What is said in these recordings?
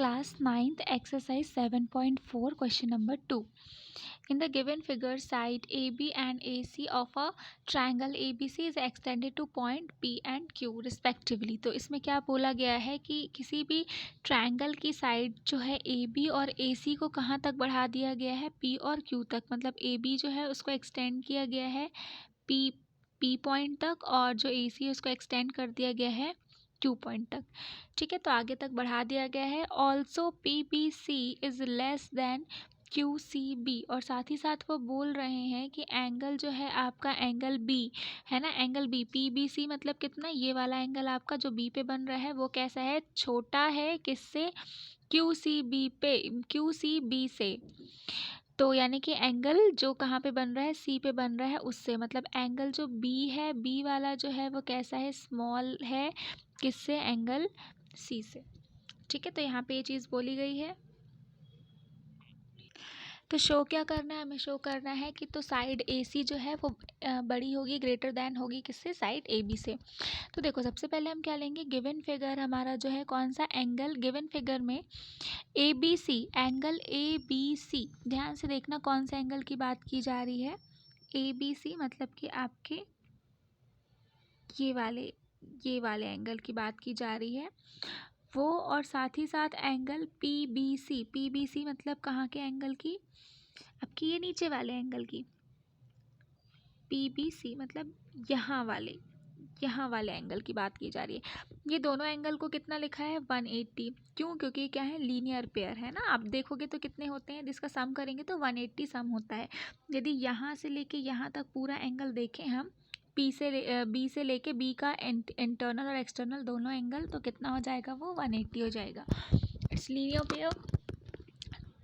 Class 9th exercise 7.4 question number 2. In the given figure, side AB and AC of a triangle ABC is extended to point P and Q respectively. तो इसमें क्या बोला गया है कि किसी भी ट्रायंगल की साइड जो है AB और AC को कहाँ तक बढ़ा दिया गया है, P और Q तक. मतलब AB जो है उसको एक्सटेंड किया गया है P पॉइंट तक और जो AC है उसको एक्सटेंड कर दिया गया है Q पॉइंट तक. ठीक है, तो आगे तक बढ़ा दिया गया है. Also PBC is less then QCB, और साथ ही साथ वो बोल रहे हैं कि एंगल जो है आपका एंगल B है ना, एंगल B PBC मतलब कितना, ये वाला एंगल आपका जो B पे बन रहा है वो कैसा है, छोटा है किससे, QCB से. तो यानी कि एंगल जो कहाँ पे बन रहा है, C पे बन रहा है उससे. मतलब एंगल जो B है, B वाला जो है वो कैसा है, स्मॉल है किससे, एंगल C से. ठीक है, तो यहाँ पे ये चीज़ बोली गई है. तो शो क्या करना है, हमें शो करना है कि तो साइड AC जो है वो बड़ी होगी, ग्रेटर देन होगी किससे, साइड AB से. तो देखो सबसे पहले हम क्या लेंगे, गिवन फिगर हमारा जो है कौन सा एंगल, गिवन फिगर में ABC, एंगल ABC, ध्यान से देखना कौन सा एंगल की बात की जा रही है. ABC मतलब कि आपके ये वाले एंगल की बात की जा रही है वो, और साथ ही साथ एंगल PBC मतलब कहाँ के एंगल की, आपकी ये नीचे वाले एंगल की. PBC मतलब यहाँ वाले एंगल की बात की जा रही है. ये दोनों एंगल को कितना लिखा है, 180. क्यों, क्योंकि क्या है, लीनियर पेयर है ना. आप देखोगे तो कितने होते हैं, जिसका सम करेंगे तो 180 सम होता है. यदि यहाँ से लेके यहाँ तक पूरा एंगल देखें हम, बी से लेके बी का इंटरनल और एक्सटर्नल दोनों एंगल, तो कितना हो जाएगा, वो 180 हो जाएगा. It's linear pair.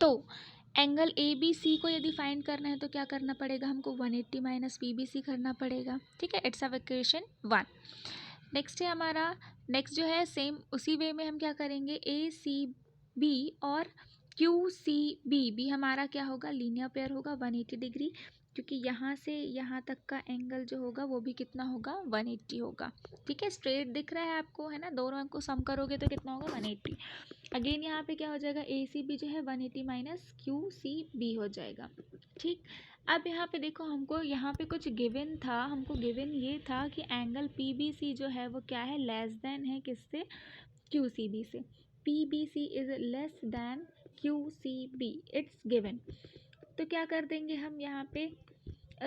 तो एंगल ABC को यदि फाइंड करना है तो क्या करना पड़ेगा हमको, 180 माइनस PBC करना पड़ेगा. ठीक है, इट्स अवर इक्वेशन 1. नेक्स्ट है हमारा, नेक्स्ट जो है सेम उसी वे में हम क्या करेंगे, ACB और QCB भी हमारा क्या होगा, लीनियर पेयर होगा 180 डिग्री, क्योंकि यहाँ से यहाँ तक का एंगल जो होगा वो भी कितना होगा, 180 होगा. ठीक है, स्ट्रेट दिख रहा है आपको, है ना, दोनों अंक को सम करोगे तो कितना होगा, 180. अगेन यहाँ पे क्या हो जाएगा, ACB जो है 180 माइनस QCB हो जाएगा. ठीक, अब यहाँ पे देखो हमको यहाँ पे कुछ गिवन था, हमको गिवन ये था कि एंगल PBC जो है वो क्या है, लेस देन है किससे, QCB से. PBC is less then QCB, it's given. तो क्या कर देंगे हम यहाँ पे,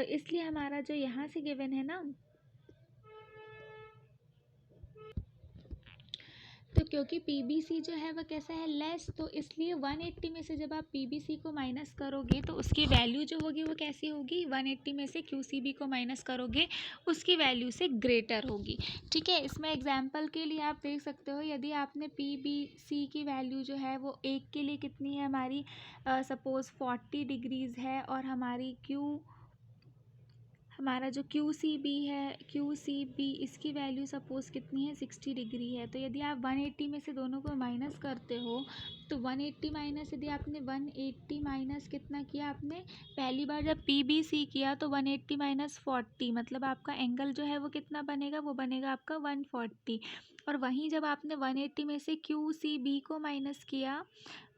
इसलिए हमारा जो यहाँ से गिवन है ना, तो क्योंकि PBC जो है वह कैसा है, लेस, तो इसलिए 180 में से जब आप PBC को माइनस करोगे तो उसकी वैल्यू जो होगी वो कैसी होगी, 180 में से QCB को माइनस करोगे उसकी वैल्यू से ग्रेटर होगी. ठीक है, इसमें एग्जांपल के लिए आप देख सकते हो, यदि आपने PBC की वैल्यू जो है वो एक के लिए कितनी है हमारी, सपोज़ 40 डिग्रीज़ है, और हमारा जो QCB है, QCB इसकी वैल्यू सपोज़ कितनी है, 60 डिग्री है. तो यदि आप 180 में से दोनों को माइनस करते हो तो 180 माइनस, यदि आपने 180 माइनस कितना किया, आपने पहली बार जब PBC किया तो 180 माइनस 40, मतलब आपका एंगल जो है वो कितना बनेगा, वो बनेगा आपका 140. और वहीं जब आपने 180 में से QCB को माइनस किया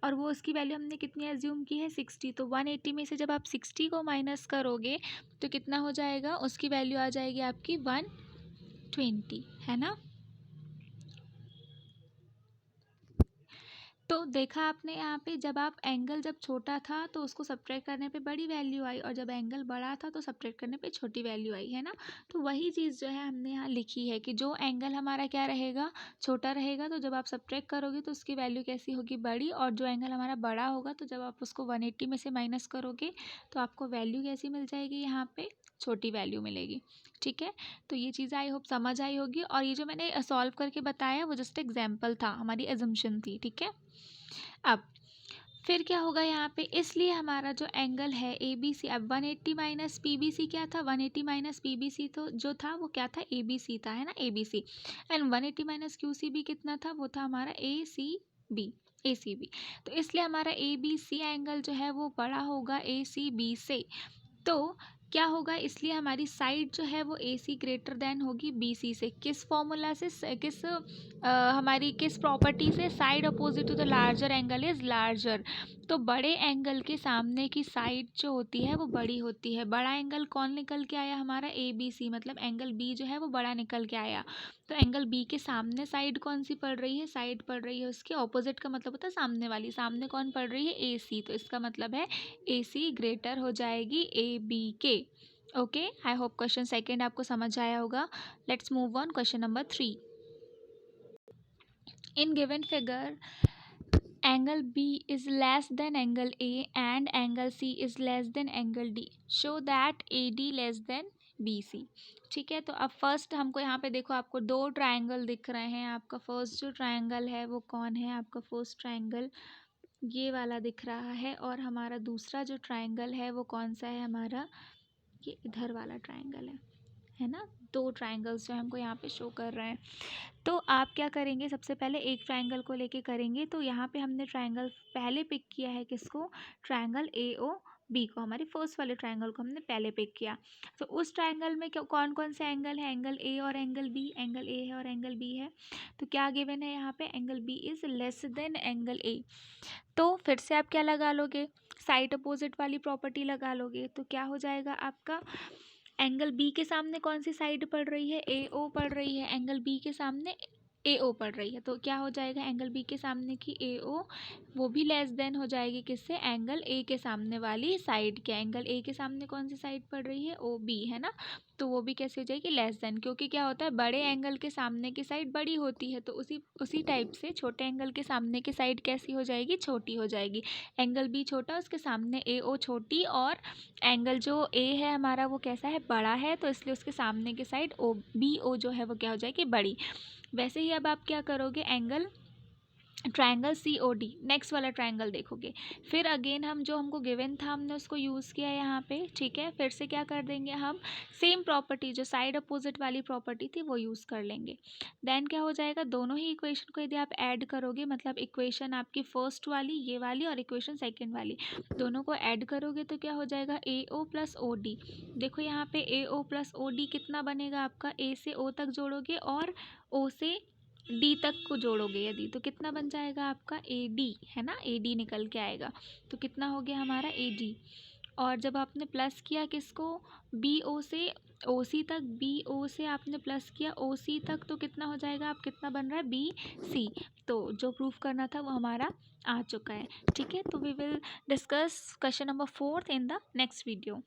और वो उसकी वैल्यू हमने कितनी एज्यूम की है, 60, तो 180 में से जब आप 60 को माइनस करोगे तो कितना हो जाएगा, उसकी वैल्यू आ जाएगी आपकी 120, है ना. तो देखा आपने यहाँ पे, जब आप एंगल जब छोटा था तो उसको सब्ट्रैक्ट करने पे बड़ी वैल्यू आई, और जब एंगल बड़ा था तो सब्ट्रैक्ट करने पे छोटी वैल्यू आई, है ना. तो वही चीज़ जो है हमने यहाँ लिखी है कि जो एंगल हमारा क्या रहेगा, छोटा रहेगा, तो जब आप सब्ट्रैक्ट करोगे तो उसकी वैल्यू कैसी होगी, बड़ी, और जो एंगल हमारा बड़ा होगा तो जब आप उसको 180 में से माइनस करोगे तो आपको वैल्यू कैसी मिल जाएगी, यहाँ पर छोटी वैल्यू मिलेगी. ठीक है, तो ये चीज़ आई होप समझ आई होगी, और ये जो मैंने सॉल्व करके बताया वो जस्ट एग्जाम्पल था, हमारी एजम्पशन थी. ठीक है, अब फिर क्या होगा यहाँ पे, इसलिए हमारा जो एंगल है ABC, अब 180 माइनस PBC क्या था, 180 माइनस PBC तो जो था वो क्या था, ABC था, है ना, ABC. एंड 180 माइनस QCB कितना था, वो था हमारा ACB. तो इसलिए हमारा ABC एंगल जो है वो बड़ा होगा ACB से. तो क्या होगा, इसलिए हमारी साइड जो है वो ए सी ग्रेटर देन होगी बी सी से। किस फॉर्मूला से, किस हमारी किस प्रॉपर्टी से, side opposite to the larger angle is larger. तो बड़े एंगल के सामने की साइड जो होती है वो बड़ी होती है। बड़ा एंगल कौन निकल के आया हमारा, ए बी सी, मतलब एंगल बी जो है वो बड़ा निकल के आया। तो एंगल बी के सामने साइड कौन सी पड़ रही है, साइड पड़ रही है उसके ऑपोजिट का मतलब होता है सामने वाली। सामने कौन पड़ रही है, ए सी, तो इसका मतलब है ए सी ग्रेटर हो जाएगी ए बी के। Okay, I hope question second आपको समझ आया होगा। Let's move on question number 3। In given figure, angle B is less than angle A and angle C is less than angle D. Show that AD less than BC. ठीक है, तो अब first हमको यहाँ पे देखो, आपको दो ट्रायंगल दिख रहे हैं। आपका फर्स्ट जो ट्रायंगल है वो कौन है, आपका फर्स्ट ट्रायंगल ये वाला दिख रहा है। और हमारा दूसरा जो ट्रायंगल है वो कौन सा है, हमारा ये इधर वाला ट्रायंगल है ना। दो ट्रायंगल्स जो हमको यहाँ पे शो कर रहे हैं। तो आप क्या करेंगे, सबसे पहले एक ट्रायंगल को लेके करेंगे। तो यहाँ पे हमने ट्रायंगल पहले पिक किया है, किसको, ट्रायंगल ए ओ बी को, हमारे फर्स्ट वाले ट्रायंगल को हमने पहले पिक किया। तो उस ट्रायंगल में क्या कौन कौन से एंगल है, एंगल ए और एंगल बी, एंगल ए है और एंगल बी है। तो क्या गिवन है यहाँ पे, angle B is less than angle A. तो फिर से आप क्या लगा लोगे, साइड अपोजिट वाली प्रॉपर्टी लगा लोगे। तो क्या हो जाएगा आपका, एंगल बी के सामने कौन सी साइड पड़ रही है, ए ओ पड़ रही है। एंगल बी के सामने ए ओ पड़ रही है, तो क्या हो जाएगा, एंगल बी के सामने की ए ओ वो भी लेस देन हो जाएगी किससे, एंगल ए के सामने वाली साइड के। एंगल ए के सामने कौन सी साइड पड़ रही है, ओ बी, है ना। तो वो भी कैसे हो जाएगी, लेस देन, क्योंकि क्या होता है, बड़े एंगल के सामने की साइड बड़ी होती है। तो उसी टाइप से छोटे एंगल के सामने की साइड कैसी हो जाएगी, छोटी हो जाएगी। एंगल बी छोटा, उसके सामने ए ओ छोटी, और एंगल जो ए है हमारा वो कैसा है, बड़ा है, तो इसलिए उसके सामने की साइड ओ बी ओ जो है वो क्या हो जाएगी, बड़ी। वैसे ही अब आप क्या करोगे, angle triangle C O D, next वाला ट्रायंगल देखोगे। फिर अगेन हम जो हमको गिवन था हमने उसको यूज़ किया यहाँ पे, ठीक है। फिर से क्या कर देंगे हम, सेम प्रॉपर्टी जो साइड अपोजिट वाली प्रॉपर्टी थी वो यूज़ कर लेंगे। देन क्या हो जाएगा, दोनों ही इक्वेशन को यदि आप ऐड करोगे, मतलब इक्वेशन आपकी फर्स्ट वाली ये वाली और इक्वेशन सेकेंड वाली, दोनों को ऐड करोगे तो क्या हो जाएगा, ए ओ प्लस ओ डी। देखो यहाँ पे ए ओ प्लस ओ डी कितना बनेगा आपका, ए से ओ तक जोड़ोगे और ओ से डी तक को जोड़ोगे यदि, तो कितना बन जाएगा आपका, ए डी, है ना, ए डी निकल के आएगा। तो कितना हो गया हमारा, ए डी। और जब आपने प्लस किया किसको, बी ओ से ओ सी तक, बी ओ से आपने प्लस किया ओ सी तक, तो कितना हो जाएगा, आप कितना बन रहा है, बी सी। तो जो प्रूफ करना था वो हमारा आ चुका है, ठीक है। तो we will discuss question number 4 in the next video.